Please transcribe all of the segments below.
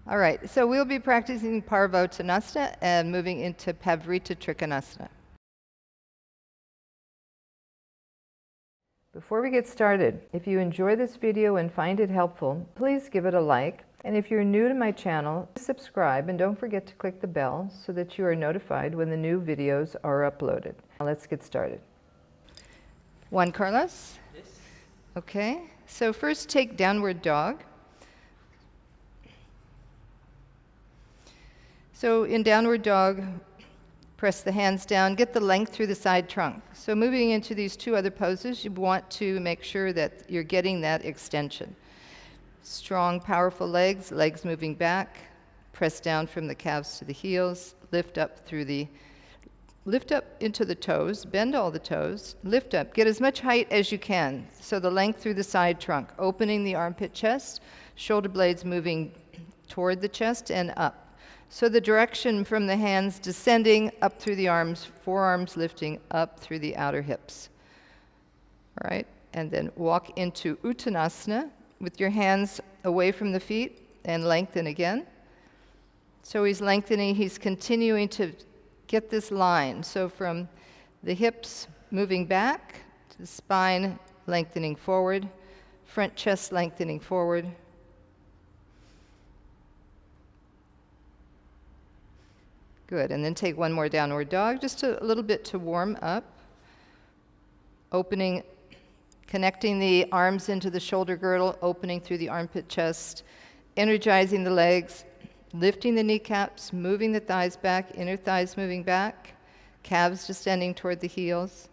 All right, so we'll be practicing Parsvottanasana and moving into Parivrtta Trikonasana. Before we get started, if you enjoy this video and find it helpful, please give it a like. And if you're new to my channel, subscribe and don't forget to click the bell so that you are notified when the new videos are uploaded. Now let's get started. Juan Carlos? Yes. Okay, so first take downward dog. So in downward dog, press the hands down, get the length through the side trunk. So moving into these two other poses, you want to make sure that you're getting that extension. Strong, powerful legs, legs moving back, press down from the calves to the heels, lift up into the toes, bend all the toes, lift up, get as much height as you can. So the length through the side trunk, opening the armpit chest, shoulder blades moving toward the chest and up. So the direction from the hands descending up through the arms, forearms lifting up through the outer hips. All right, and then walk into Uttanasana with your hands away from the feet and lengthen again. So he's lengthening, he's continuing to get this line. So from the hips moving back to the spine lengthening forward, front chest lengthening forward. Good, and then take one more downward dog, just a little bit to warm up. Opening, connecting the arms into the shoulder girdle, opening through the armpit chest, energizing the legs, lifting the kneecaps, moving the thighs back, inner thighs moving back, calves descending toward the heels.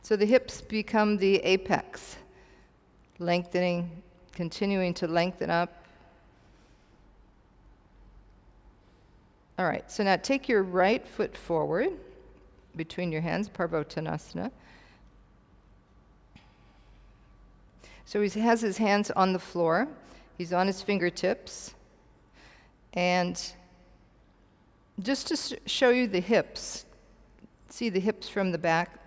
So the hips become the apex, lengthening, continuing to lengthen up. All right, so now take your right foot forward between your hands, Parsvottanasana. So he has his hands on the floor. He's on his fingertips. And just to show you the hips, see the hips from the back,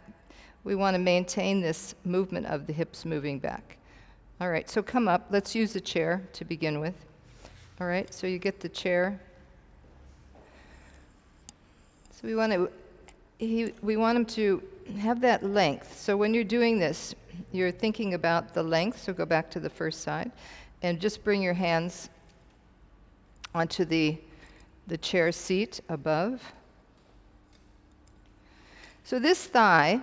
we want to maintain this movement of the hips moving back. All right, so come up. Let's use the chair to begin with. All right, so you get the chair. So we want him to have that length. So when you're doing this, you're thinking about the length. So go back to the first side, and just bring your hands onto the chair seat above. So this thigh,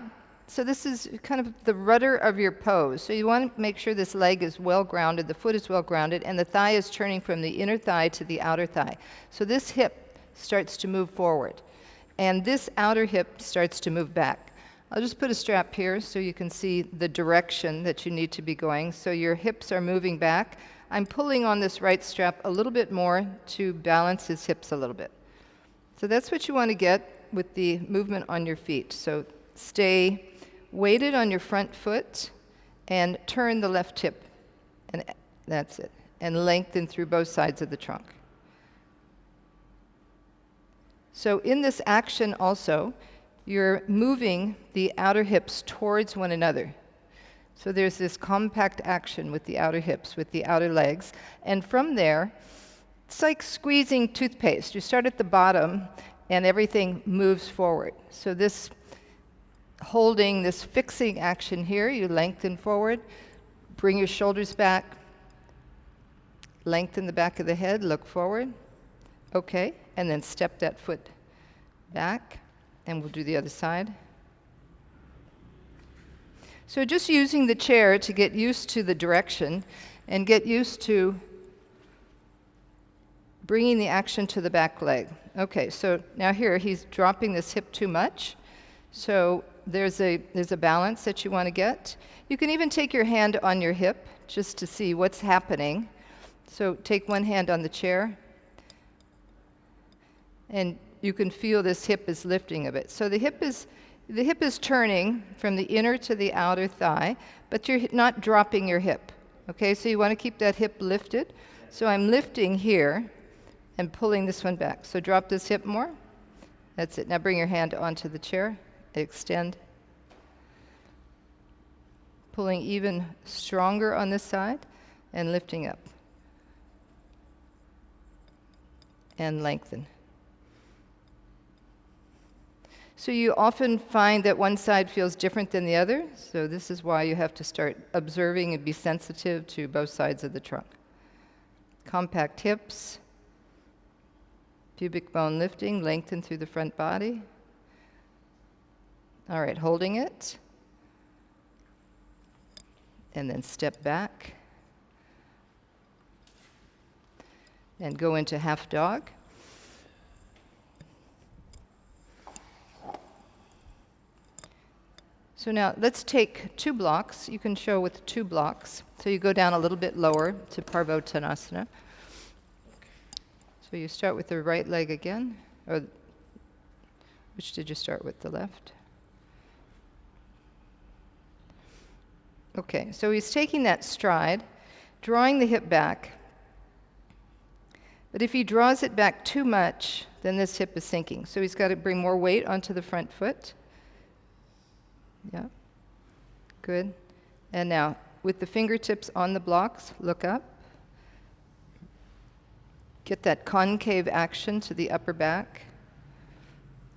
so this is kind of the rudder of your pose. So you want to make sure this leg is well grounded, the foot is well grounded, and the thigh is turning from the inner thigh to the outer thigh. So this hip starts to move forward. And this outer hip starts to move back. I'll just put a strap here so you can see the direction that you need to be going. So your hips are moving back. I'm pulling on this right strap a little bit more to balance his hips a little bit. So that's what you want to get with the movement on your feet. So stay weighted on your front foot and turn the left hip. And that's it. And lengthen through both sides of the trunk. So in this action also, you're moving the outer hips towards one another. So there's this compact action with the outer hips, with the outer legs. And from there, it's like squeezing toothpaste. You start at the bottom and everything moves forward. So this holding, this fixing action here, you lengthen forward, bring your shoulders back, lengthen the back of the head, look forward. Okay, and then step that foot back, and we'll do the other side. So just using the chair to get used to the direction and get used to bringing the action to the back leg. Okay, so now here he's dropping this hip too much. So there's a balance that you want to get. You can even take your hand on your hip just to see what's happening. So take one hand on the chair, and you can feel this hip is lifting a bit. So the hip is turning from the inner to the outer thigh, but you're not dropping your hip. Okay, so you want to keep that hip lifted. So I'm lifting here and pulling this one back. So drop this hip more. That's it. Now bring your hand onto the chair. Extend. Pulling even stronger on this side and lifting up. and lengthen. So you often find that one side feels different than the other, so this is why you have to start observing and be sensitive to both sides of the trunk. Compact hips, pubic bone lifting, lengthen through the front body. All right, holding it. And then step back. And go into half dog. So now let's take 2 blocks. You can show with 2 blocks. So you go down a little bit lower to Parsvottanasana. So you start with the right leg again, or which did you start with, the left? Okay, so he's taking that stride, drawing the hip back. But if he draws it back too much, then this hip is sinking. So he's got to bring more weight onto the front foot. Yeah, good. And now, with the fingertips on the blocks, look up. Get that concave action to the upper back.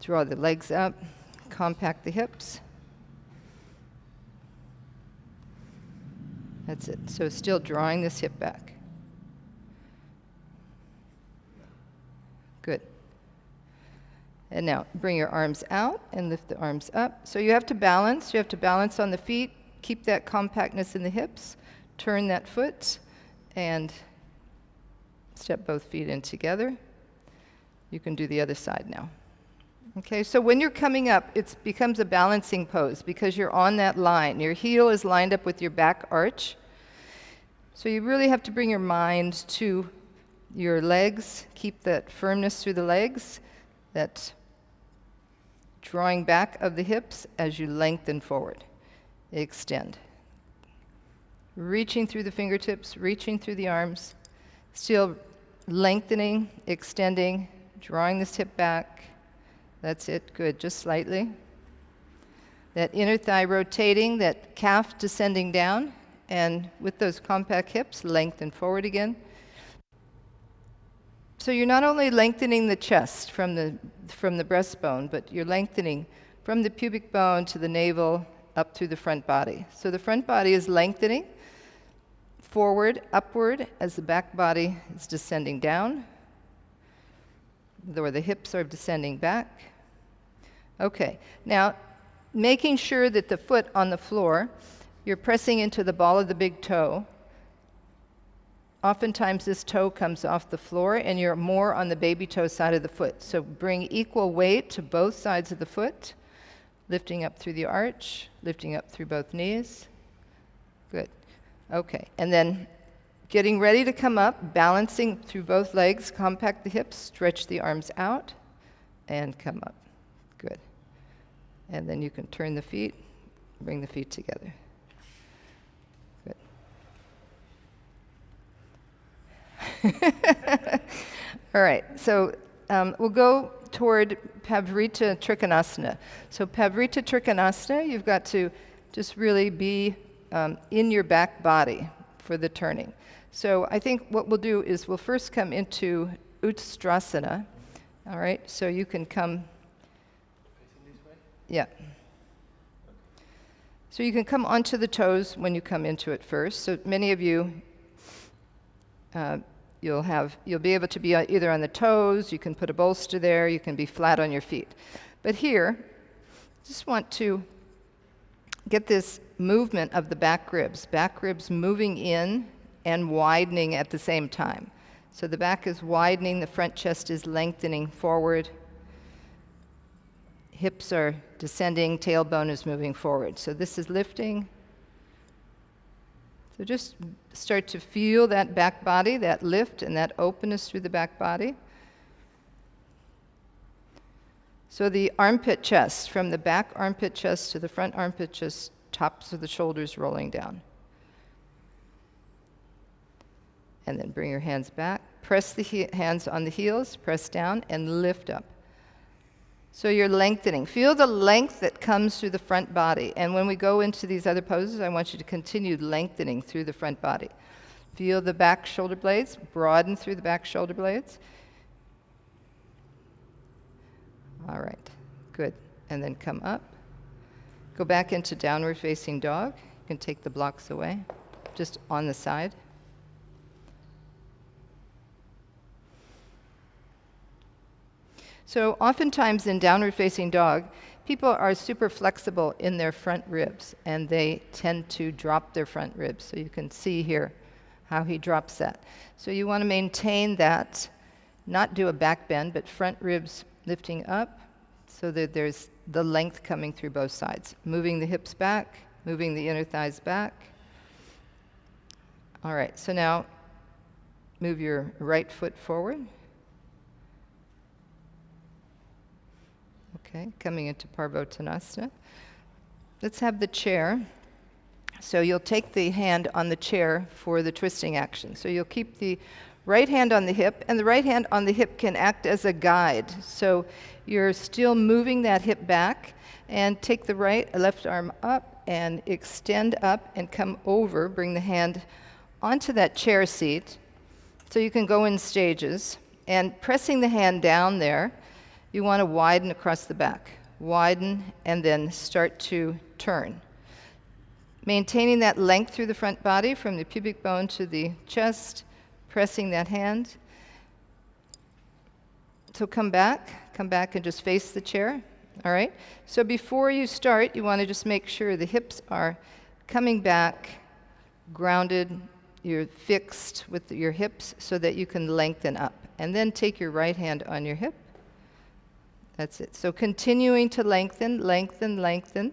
Draw the legs up, compact the hips. That's it. So still drawing this hip back. Good. And now bring your arms out and lift the arms up. So you have to balance. You have to balance on the feet. Keep that compactness in the hips. Turn that foot and step both feet in together. You can do the other side now. Okay, so when you're coming up, it becomes a balancing pose because you're on that line. Your heel is lined up with your back arch. So you really have to bring your mind to your legs. Keep that firmness through the legs, that drawing back of the hips as you lengthen forward. Extend. Reaching through the fingertips, reaching through the arms. Still lengthening, extending, drawing this hip back. That's it, good, just slightly. That inner thigh rotating, that calf descending down, and with those compact hips, lengthen forward again. So you're not only lengthening the chest from the breastbone, but you're lengthening from the pubic bone to the navel up through the front body. So the front body is lengthening forward, upward, as the back body is descending down, or the hips are descending back. Okay, now making sure that the foot on the floor, you're pressing into the ball of the big toe. Oftentimes this toe comes off the floor and you're more on the baby toe side of the foot. So bring equal weight to both sides of the foot, lifting up through the arch, lifting up through both knees. Good. Okay, and then getting ready to come up, balancing through both legs, compact the hips, stretch the arms out, and come up. Good. And then you can turn the feet, bring the feet together. All right, so we'll go toward Parivrtta Trikonasana. So Parivrtta Trikonasana, you've got to just really be in your back body for the turning. So I think what we'll do is we'll first come into Ustrasana. All right, so you can come. Facing this way? Yeah. So you can come onto the toes when you come into it first. So many of you, you'll be able to be either on the toes, you can put a bolster there, you can be flat on your feet. But here, just want to get this movement of the back ribs moving in and widening at the same time. So the back is widening, the front chest is lengthening forward, hips are descending, tailbone is moving forward. So this is lifting. So just start to feel that back body, that lift and that openness through the back body. So the armpit chest, from the back armpit chest to the front armpit chest, tops of the shoulders rolling down. And then bring your hands back. Press the hands on the heels, press down, and lift up. So you're lengthening. Feel the length that comes through the front body. And when we go into these other poses, I want you to continue lengthening through the front body. Feel the back shoulder blades, broaden through the back shoulder blades. All right, good. And then come up. Go back into downward facing dog. You can take the blocks away, just on the side. So oftentimes in downward facing dog, people are super flexible in their front ribs, and they tend to drop their front ribs. So you can see here how he drops that. So you want to maintain that, not do a back bend, but front ribs lifting up so that there's the length coming through both sides. Moving the hips back, moving the inner thighs back. All right, so now move your right foot forward. Okay, coming into Parsvottanasana. Let's have the chair. So you'll take the hand on the chair for the twisting action. So you'll keep the right hand on the hip, and the right hand on the hip can act as a guide. So you're still moving that hip back, and take the left arm up and extend up and come over. Bring the hand onto that chair seat. So you can go in stages. And pressing the hand down there, you want to widen across the back. Widen and then start to turn. Maintaining that length through the front body from the pubic bone to the chest, pressing that hand. So come back and just face the chair. All right? So before you start, you want to just make sure the hips are coming back, grounded, you're fixed with your hips so that you can lengthen up. And then take your right hand on your hip. That's it. So continuing to lengthen, lengthen, lengthen,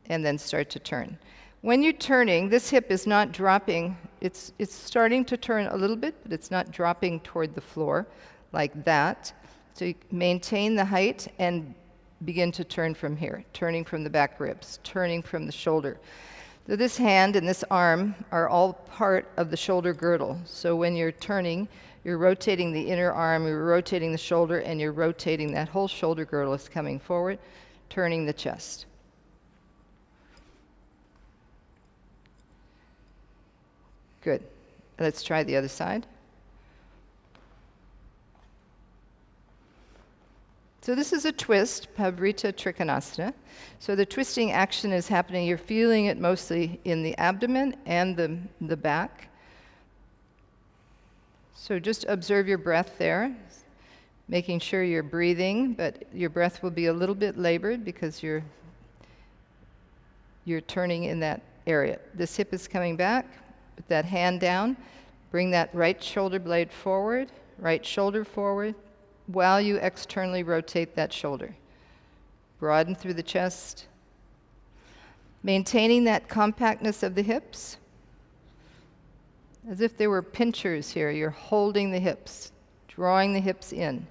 and then start to turn. When you're turning, this hip is not dropping. It's starting to turn a little bit, but it's not dropping toward the floor like that. So you maintain the height and begin to turn from here, turning from the back ribs, turning from the shoulder. So this hand and this arm are all part of the shoulder girdle. So when you're turning, you're rotating the inner arm, you're rotating the shoulder, and you're rotating that whole shoulder girdle is coming forward, turning the chest. Good. Let's try the other side. So this is a twist, Parivrtta Trikonasana. So the twisting action is happening. You're feeling it mostly in the abdomen and the back. So just observe your breath there, making sure you're breathing, but your breath will be a little bit labored because you're turning in that area. This hip is coming back. Put that hand down. Bring that right shoulder blade forward, right shoulder forward, while you externally rotate that shoulder. Broaden through the chest. Maintaining that compactness of the hips. As if there were pinchers here. You're holding the hips, drawing the hips in.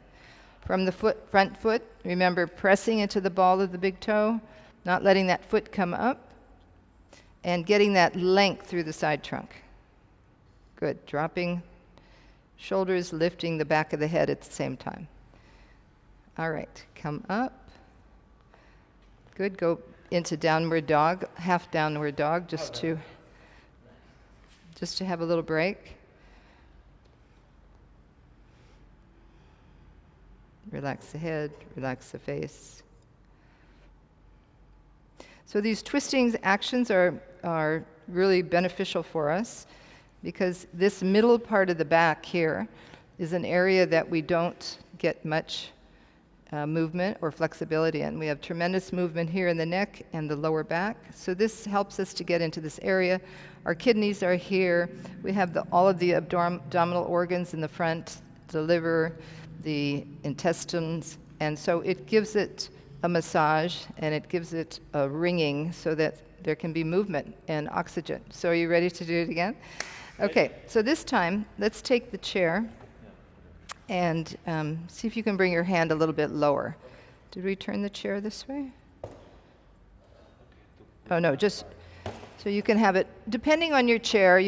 From the front foot, remember pressing into the ball of the big toe, not letting that foot come up, and getting that length through the side trunk. Good. Dropping shoulders, lifting the back of the head at the same time. All right. Come up. Good. Go into downward dog, half downward dog, just to have a little break. Relax the head, relax the face. So these twisting actions are really beneficial for us because this middle part of the back here is an area that we don't get much movement or flexibility in. We have tremendous movement here in the neck and the lower back. So this helps us to get into this area. Our kidneys are here. We have all of the abdominal organs in the front, the liver, the intestines, and so it gives it a massage and it gives it a ringing so that there can be movement and oxygen. So are you ready to do it again? Okay, so this time, let's take the chair and see if you can bring your hand a little bit lower. Did we turn the chair this way? Oh, no, just so you can have it, depending on your chair,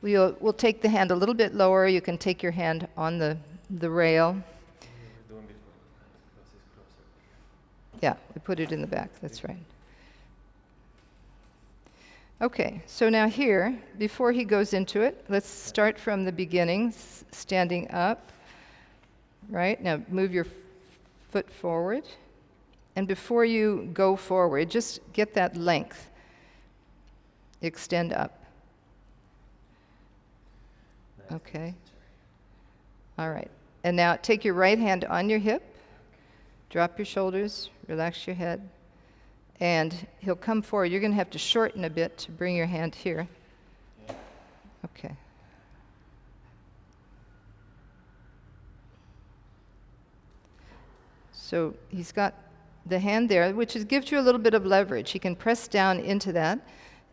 we'll take the hand a little bit lower. You can take your hand on the rail. Yeah, we put it in the back, that's right. Okay, so now here, before he goes into it, let's start from the beginning, standing up. Right, now move your foot forward. And before you go forward, just get that length. Extend up. Okay. All right. And now take your right hand on your hip. Drop your shoulders. Relax your head. And he'll come forward. You're going to have to shorten a bit to bring your hand here. Okay. So he's got the hand there, which gives you a little bit of leverage. He can press down into that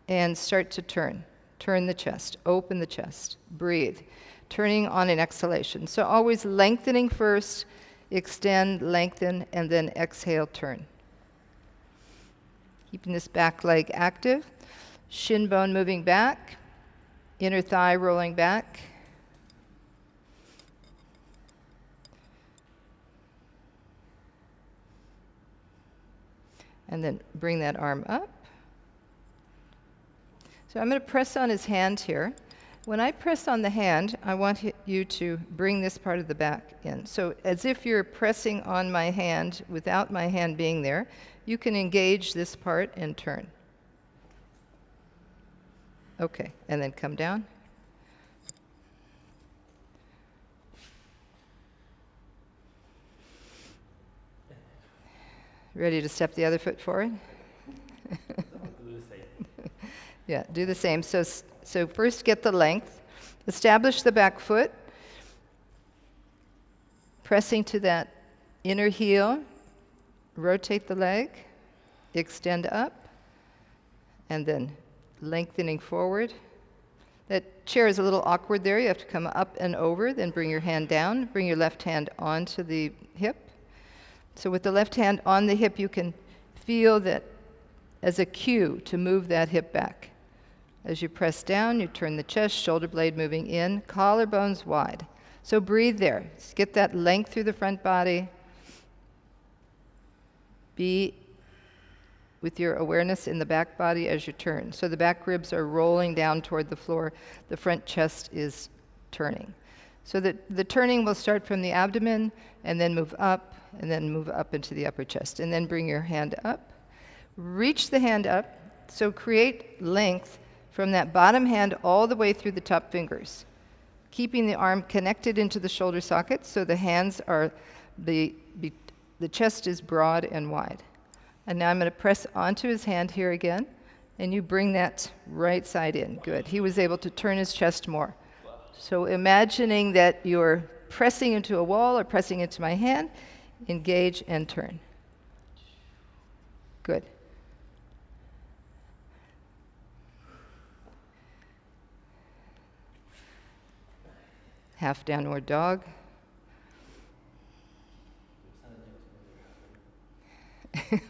and start to turn. Turn the chest, open the chest, breathe. Turning on an exhalation. So always lengthening first, extend, lengthen, and then exhale, turn. Keeping this back leg active. Shin bone moving back, inner thigh rolling back. And then bring that arm up. So I'm going to press on his hand here. When I press on the hand, I want you to bring this part of the back in. So as if you're pressing on my hand without my hand being there, you can engage this part and turn. Okay, and then come down. Ready to step the other foot forward? Yeah, do the same. So first get the length. Establish the back foot. Pressing to that inner heel. Rotate the leg. Extend up. And then lengthening forward. That chair is a little awkward there. You have to come up and over. Then bring your hand down. Bring your left hand onto the hip. So with the left hand on the hip, you can feel that as a cue to move that hip back. As you press down, you turn the chest, shoulder blade moving in, collarbones wide. So breathe there. Just get that length through the front body. Be with your awareness in the back body as you turn. So the back ribs are rolling down toward the floor. The front chest is turning. So the turning will start from the abdomen and then move up and then move up into the upper chest. And then bring your hand up. Reach the hand up. So create length from that bottom hand all the way through the top fingers. Keeping the arm connected into the shoulder socket so the hands are, the chest is broad and wide. And now I'm going to press onto his hand here again. And you bring that right side in. Good. He was able to turn his chest more. So imagining that you're pressing into a wall or pressing into my hand, engage and turn. Good. Half downward dog.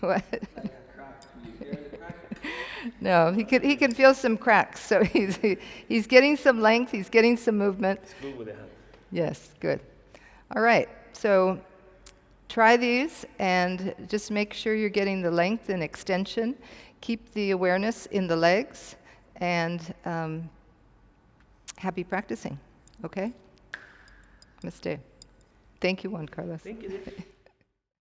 What? No, he can feel some cracks. So he's getting some length. He's getting some movement. Yes, good. All right. So try these and just make sure you're getting the length and extension. Keep the awareness in the legs and happy practicing. Okay? Namaste. Thank you, Juan Carlos. Thank you.